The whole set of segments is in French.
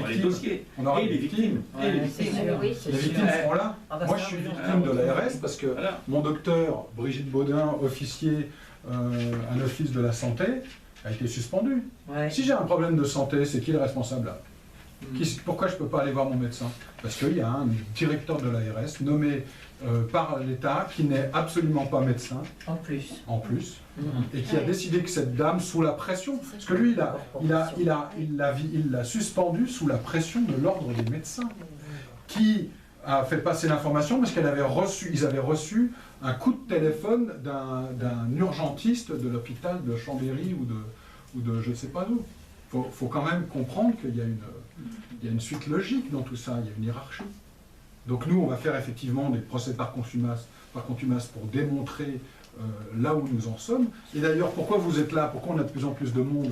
les dossiers. On aura et les victimes. Et les C'est victimes. sûr, oui, Les c'est victimes sûr. seront là. Moi, je suis victime de l'ARS parce que Voilà. mon docteur, Brigitte Baudin, officier à l'Office de la santé, a été suspendu. Ouais. Si j'ai un problème de santé, c'est qui le responsable là? Pourquoi je ne peux pas aller voir mon médecin? Parce qu'il y a un directeur de l'ARS nommé par l'État qui n'est absolument pas médecin, En plus. et qui a décidé que cette dame, sous la pression, parce que lui, il l'a suspendu sous la pression de l'ordre des médecins, qui a fait passer l'information parce ils avaient reçu un coup de téléphone d'un urgentiste de l'hôpital de Chambéry ou de je ne sais pas où. Faut quand même comprendre qu'il y a une suite logique dans tout ça, il y a une hiérarchie. Donc nous, on va faire effectivement des procès par contumace pour démontrer là où nous en sommes. Et d'ailleurs, pourquoi vous êtes là? Pourquoi on a de plus en plus de monde?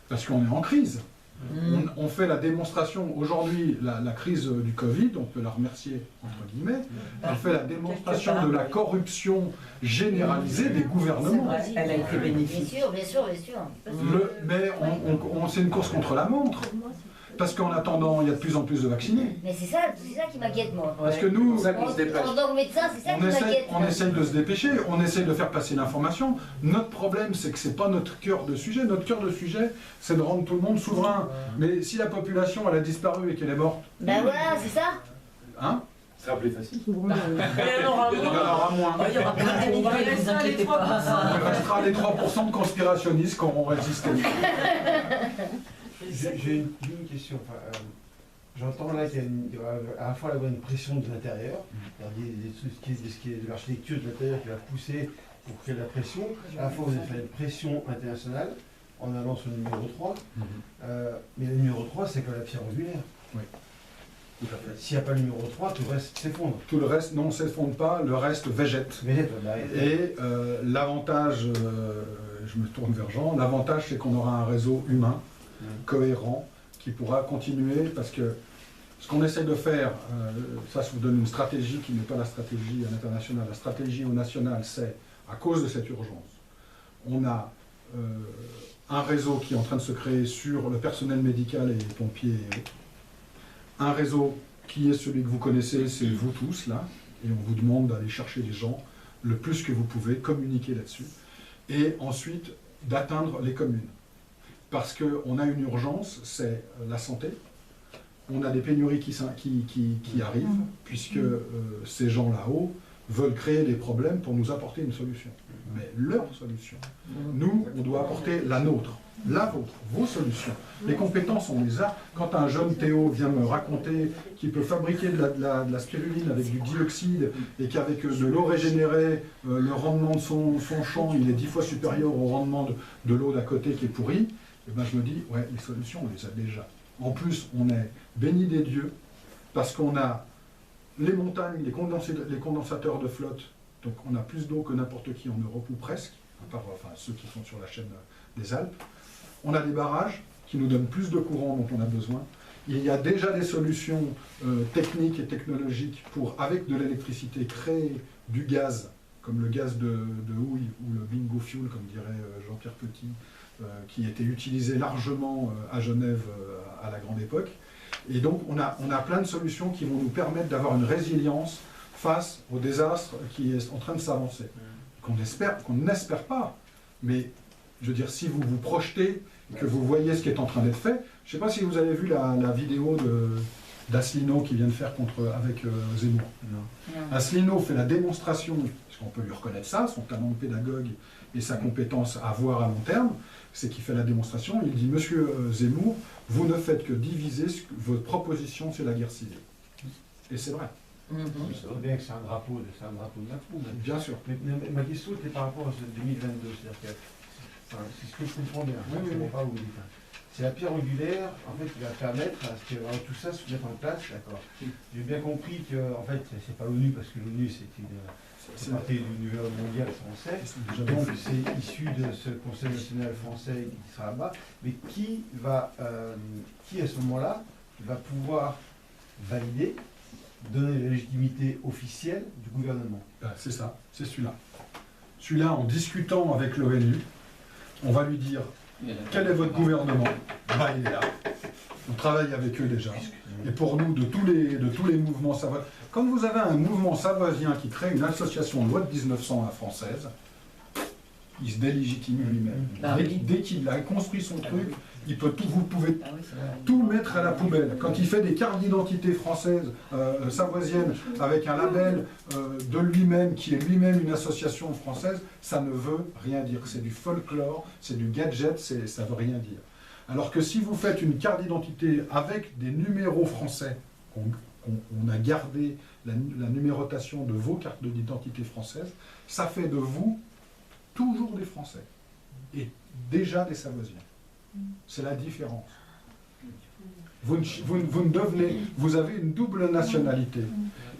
Parce qu'on est en crise. On fait la démonstration, aujourd'hui, la crise du Covid, on peut la remercier, entre guillemets, on fait la démonstration de la corruption généralisée des gouvernements. Elle a été bénéfique. Bien sûr. Mais c'est une course contre la montre. Parce qu'en attendant, il y a de plus en plus de vaccinés. Mais c'est ça qui m'inquiète, moi. Parce que nous, En tant que médecin, c'est ça qui m'inquiète. on essaye de se dépêcher, on essaye de faire passer l'information. Notre problème, c'est que c'est pas notre cœur de sujet. Notre cœur de sujet, c'est de rendre tout le monde souverain. Mais si la population, elle a disparu et qu'elle est morte... Ben voilà, c'est ça. Hein? Ça sera plus facile. Il y en aura Il y en aura moins. Il y aura plein de On va ne vous rester à inquiétez les pas. Il restera les 3% de conspirationnistes qui auront résisté. J'ai une question. Enfin, j'entends là qu'il y a à la fois une pression de l'intérieur, ce qui est de l'architecture de l'intérieur qui va pousser pour créer de la pression. À la fois, vous avez fait une pression internationale en allant sur le numéro 3. Mais le numéro 3, c'est comme la pierre angulaire. Oui. Tout à fait. S'il n'y a pas le numéro 3, tout le reste s'effondre. Tout le reste, non, s'effondre pas, le reste végète. Et l'avantage, je me tourne vers Jean, l'avantage c'est qu'on aura un réseau humain, cohérent, qui pourra continuer, parce que ce qu'on essaie de faire, ça vous donne une stratégie qui n'est pas la stratégie à l'international, la stratégie au national, c'est, à cause de cette urgence, on a un réseau qui est en train de se créer sur le personnel médical et les pompiers et autres. Un réseau qui est celui que vous connaissez, c'est vous tous, là, et on vous demande d'aller chercher les gens le plus que vous pouvez, communiquer là-dessus, et ensuite d'atteindre les communes. Parce qu'on a une urgence, c'est la santé, on a des pénuries qui arrivent, puisque ces gens là-haut veulent créer des problèmes pour nous apporter une solution. Mais leur solution, nous, on doit apporter la nôtre. La vôtre, vos solutions. Les compétences, on les a. Quand un jeune Théo vient me raconter qu'il peut fabriquer de la spiruline avec du dioxyde et qu'avec de l'eau régénérée, le rendement de son champ, il est 10 fois supérieur au rendement de l'eau d'à côté qui est pourrie, et ben je me dis, ouais, les solutions, on les a déjà. En plus, on est béni des dieux parce qu'on a les montagnes, les condensateurs de flotte, donc on a plus d'eau que n'importe qui en Europe, ou presque, à part ceux qui sont sur la chaîne des Alpes. On a des barrages qui nous donnent plus de courant dont on a besoin. Il y a déjà des solutions techniques et technologiques pour, avec de l'électricité, créer du gaz, comme le gaz de houille ou le bingo fuel, comme dirait Jean-Pierre Petit, qui était utilisé largement à Genève à la grande époque. Et donc on a plein de solutions qui vont nous permettre d'avoir une résilience face au désastre qui est en train de s'avancer. Qu'on n'espère pas, mais je veux dire, si vous vous projetez, que vous voyez ce qui est en train d'être fait, je ne sais pas si vous avez vu la vidéo d'Asselineau qui vient de faire avec Zemmour. Asselineau fait la démonstration, parce qu'on peut lui reconnaître ça, son talent de pédagogue et sa compétence à voir à long terme, c'est qu'il fait la démonstration, il dit « Monsieur Zemmour, vous ne faites que diviser, votre proposition c'est la guerre civile ». Et c'est vrai. Je sais bien que c'est un drapeau de Macron. Bien sûr. Mais ma question était par rapport à ce 2022, c'est-à-dire que c'est ce que je comprends bien, je ne comprends pas où vous dites. C'est la pierre angulaire, en fait, qui va permettre à ce que tout ça se mette en place, d'accord. J'ai bien compris que, en fait, c'est pas l'ONU, parce que l'ONU, c'est partie du nouvel ordre mondial français, donc c'est issu de ce Conseil national français qui sera là-bas, mais qui à ce moment-là, va pouvoir valider, donner la légitimité officielle du gouvernement? C'est ça, c'est celui-là. Celui-là, en discutant avec l'ONU, on va lui dire quel est votre gouvernement? Il est là. On travaille avec eux déjà. Et pour nous, de tous les mouvements savoisiens, quand vous avez un mouvement savoisien qui crée une association de loi de 1900 à la française, il se délégitime lui-même. Ah oui. Dès qu'il a construit son truc, il peut tout, vous pouvez Ah oui, c'est vrai. tout mettre à la poubelle. Quand il fait des cartes d'identité françaises, savoisiennes, avec un label de lui-même, qui est lui-même une association française, ça ne veut rien dire. C'est du folklore, c'est du gadget, ça ne veut rien dire. Alors que si vous faites une carte d'identité avec des numéros français, on a gardé la numérotation de vos cartes d'identité françaises, ça fait de vous toujours des Français. Et déjà des Savoisiens. C'est la différence. Vous avez une double nationalité.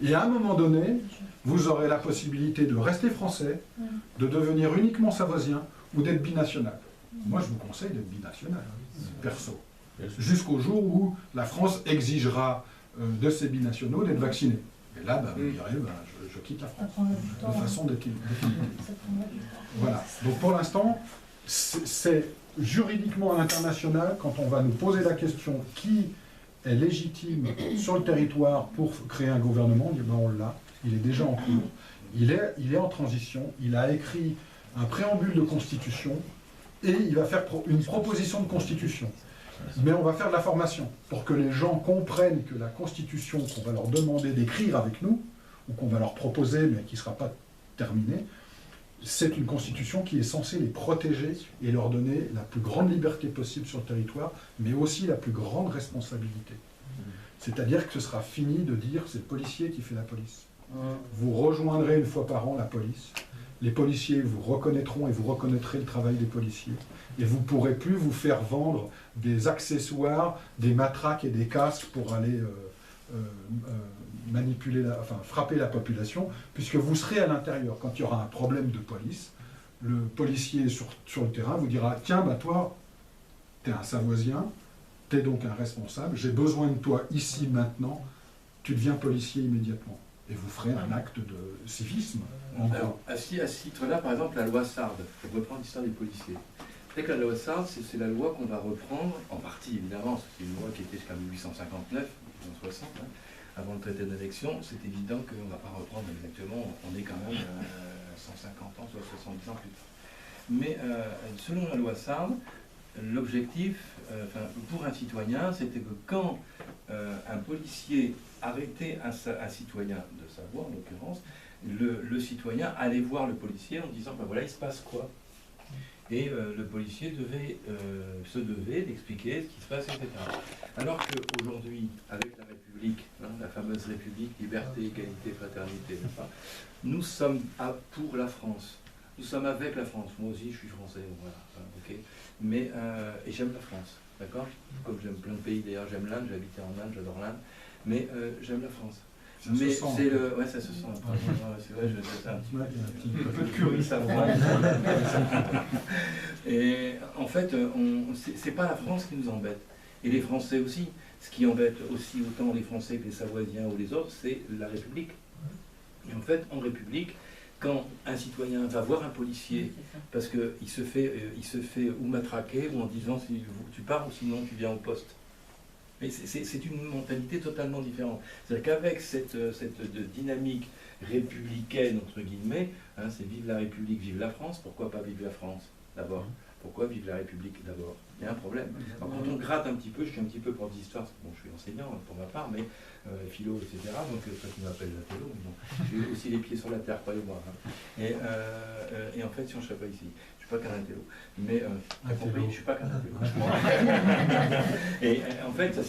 Et à un moment donné, vous aurez la possibilité de rester français, de devenir uniquement savoisien ou d'être binational. Moi, je vous conseille d'être binational, perso. Jusqu'au jour où la France exigera de ses binationaux d'être vaccinés. Et là, vous direz, je quitte la France. De façon définitive. Voilà. Donc pour l'instant, c'est juridiquement à l'international, quand on va nous poser la question qui est légitime sur le territoire pour créer un gouvernement, on l'a, il est déjà en cours, il est en transition, il a écrit un préambule de constitution et il va faire une proposition de constitution. Mais on va faire de la formation pour que les gens comprennent que la constitution qu'on va leur demander d'écrire avec nous, ou qu'on va leur proposer mais qui ne sera pas terminée, c'est une constitution qui est censée les protéger et leur donner la plus grande liberté possible sur le territoire, mais aussi la plus grande responsabilité. C'est-à-dire que ce sera fini de dire c'est le policier qui fait la police. Vous rejoindrez une fois par an la police. Les policiers vous reconnaîtront et vous reconnaîtrez le travail des policiers. Et vous ne pourrez plus vous faire vendre des accessoires, des matraques et des casques pour aller frapper la population, puisque vous serez à l'intérieur. Quand il y aura un problème de police, le policier sur le terrain vous dira « Tiens, toi, tu es un Savoisien, tu es donc un responsable, j'ai besoin de toi ici, maintenant, tu deviens policier immédiatement. » Et vous ferez un acte de civisme. Alors, à ce titre-là, par exemple, la loi Sard, pour reprendre l'histoire des policiers. C'est que la loi Sard, c'est la loi qu'on va reprendre, en partie évidemment, c'est une loi qui était jusqu'en 1859, 1860, avant le traité d'annexion. C'est évident qu'on ne va pas reprendre exactement, on est quand même 150 ans, soit 70 ans plus tard. Mais selon la loi Sard, l'objectif, pour un citoyen, c'était que quand un policier arrêtait un citoyen de sa voie, en l'occurrence, le citoyen allait voir le policier en disant, voilà, il se passe quoi? Et le policier se devait d'expliquer ce qui se passe, etc. Alors qu'aujourd'hui, avec la République, la fameuse République, liberté, égalité, fraternité, n'est-ce pas, nous sommes pour la France. Nous sommes avec la France. Moi aussi, je suis français, voilà. Okay. Mais, et j'aime la France, d'accord? Comme j'aime plein de pays, d'ailleurs, j'aime l'Inde, j'ai habité en Inde, j'adore l'Inde. Mais j'aime la France. Ça mais se sent. c'est le... Ouais, ça se sent. C'est vrai, c'est un petit peu de curry, ça Et en fait, c'est pas la France qui nous embête. Et les Français aussi. Ce qui embête aussi autant les Français que les Savoisiens ou les autres, c'est la République. Et en fait, en République, quand un citoyen va voir un policier, parce qu'il se fait ou matraquer, ou en disant si tu pars ou sinon tu viens au poste. Mais c'est une mentalité totalement différente. C'est-à-dire qu'avec cette dynamique républicaine, entre guillemets, c'est vive la République, vive la France, pourquoi pas vive la France d'abord? Pourquoi vive la République d'abord? Il y a un problème. Alors quand on gratte un petit peu, je suis un petit peu prof d'histoire, bon, je suis enseignant pour ma part, mais philo, etc. Donc toi qui m'appelles la philo, bon, j'ai aussi les pieds sur la terre, croyez-moi. Et en fait, si on ne serait pas ici, je ne suis pas qu'un intello. Mais t'as compris, je ne suis pas qu'un intello. Et en fait,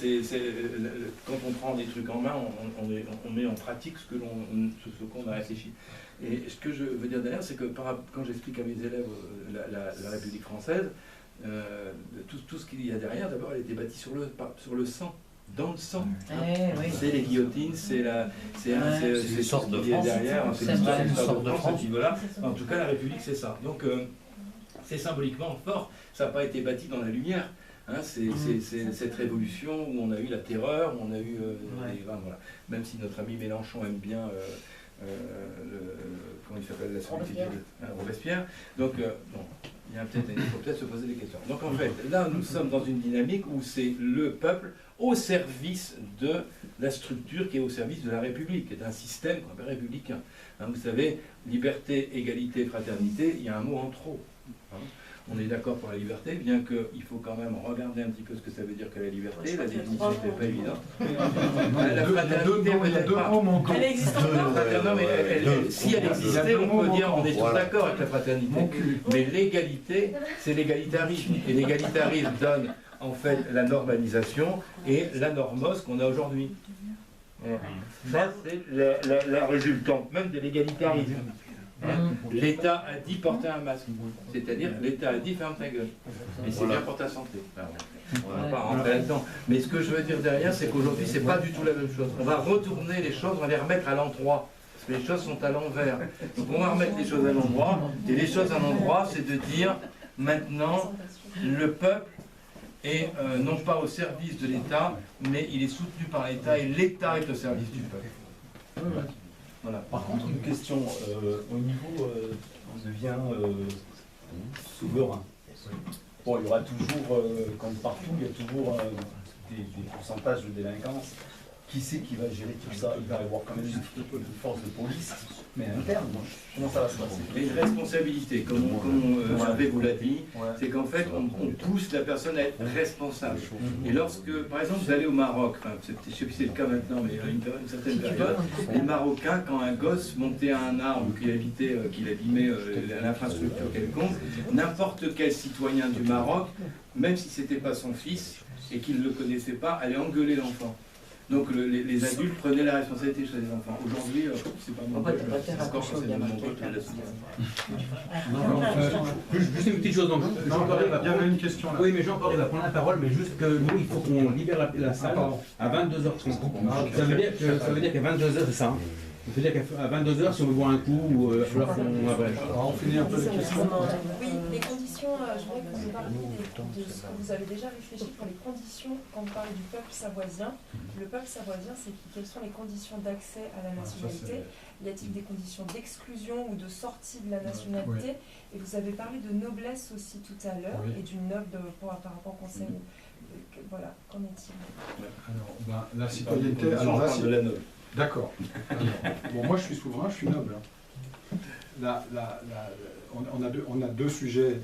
quand on prend des trucs en main, on met en pratique ce qu'on a réfléchi. Et ce que je veux dire derrière, c'est que quand j'explique à mes élèves la République française, tout ce qu'il y a derrière, d'abord, elle était bâtie sur le sang, dans le sang. C'est les guillotines, c'est une sorte de France derrière, c'est l'histoire de France, voilà. En tout cas, la République, c'est ça. Donc, c'est symboliquement fort. Ça n'a pas été bâti dans la lumière. C'est cette révolution où on a eu la terreur, où on a eu voilà. Même si notre ami Mélenchon aime bien comment il s'appelle, la solitude, Robespierre. Donc, il faut peut-être se poser des questions. Donc en fait, là, nous sommes dans une dynamique où c'est le peuple au service de la structure qui est au service de la République, d'un système qu'on appelle républicain. Hein, vous savez, liberté, égalité, fraternité, il y a un mot en trop. Hein. On est d'accord pour la liberté, bien qu'il faut quand même regarder un petit peu ce que ça veut dire que la liberté. La définition n'est pas évidente. La fraternité, peut-être pas. Elle existe encore. Non, mais si elle existait, on peut dire on est tous d'accord avec la fraternité. Mais l'égalité, c'est l'égalitarisme. Et l'égalitarisme donne en fait la normalisation et la normose qu'on a aujourd'hui. Ça, c'est la résultante même de l'égalitarisme. L'État a dit porter un masque, c'est-à-dire l'État a dit ferme ta gueule. Et c'est bien pour ta santé. On ne va pas rentrer là-dedans. Mais ce que je veux dire derrière, c'est qu'aujourd'hui, c'est pas du tout la même chose. On va retourner les choses, on va les remettre à l'endroit. Parce que les choses sont à l'envers. Donc on va remettre les choses à l'endroit. Et les choses à l'endroit, c'est de dire maintenant, le peuple est non pas au service de l'État, mais il est soutenu par l'État et l'État est au service du peuple. Voilà. Par contre, une question, au niveau, on devient souverain. Bon, il y aura toujours, comme partout, il y a toujours des pourcentages de délinquance. Qui c'est qui va gérer tout ça? Il va y avoir quand même une force de police, mais interne. Comment ça va se passer? Les responsabilités, comme Hervé vous l'a dit, c'est qu'en fait, on pousse la personne à être responsable. Et lorsque, par exemple, vous allez au Maroc, enfin, je ne sais plus si c'est le cas maintenant, mais à une certaine période, les Marocains, quand un gosse montait à un arbre ou qu'il abîmait l'infrastructure quelconque, n'importe quel citoyen du Maroc, même si ce n'était pas son fils et qu'il ne le connaissait pas, allait engueuler l'enfant. Donc les adultes prenaient la responsabilité chez les enfants. Aujourd'hui, c'est pas mon cas, c'est encore quand c'est de mon cas, Juste une petite chose, donc. Il y avait une question là. Oui, mais Jean-Paul va prendre la parole, mais juste que nous, il faut qu'on libère la salle à 22h30. Ça veut dire qu'à 22h, c'est ça. Ça veut dire qu'à 22h, si on veut boire un coup, ou alors qu'on abrège. On finit un peu les questions. Oui, les conditions, je voudrais qu'on nous parle de ce que vous avez déjà réfléchi pour les conditions quand on parle du peuple savoisien. Le peuple savoisien, c'est quelles sont les conditions d'accès à la nationalité? Y a-t-il des conditions d'exclusion ou de sortie de la nationalité? Et vous avez parlé de noblesse aussi tout à l'heure, et d'une noble par rapport au conseil. Voilà, qu'en est-il? Alors, la citoyenneté, alors là, de la noble. D'accord. Bon, moi je suis souverain, je suis noble. On a deux sujets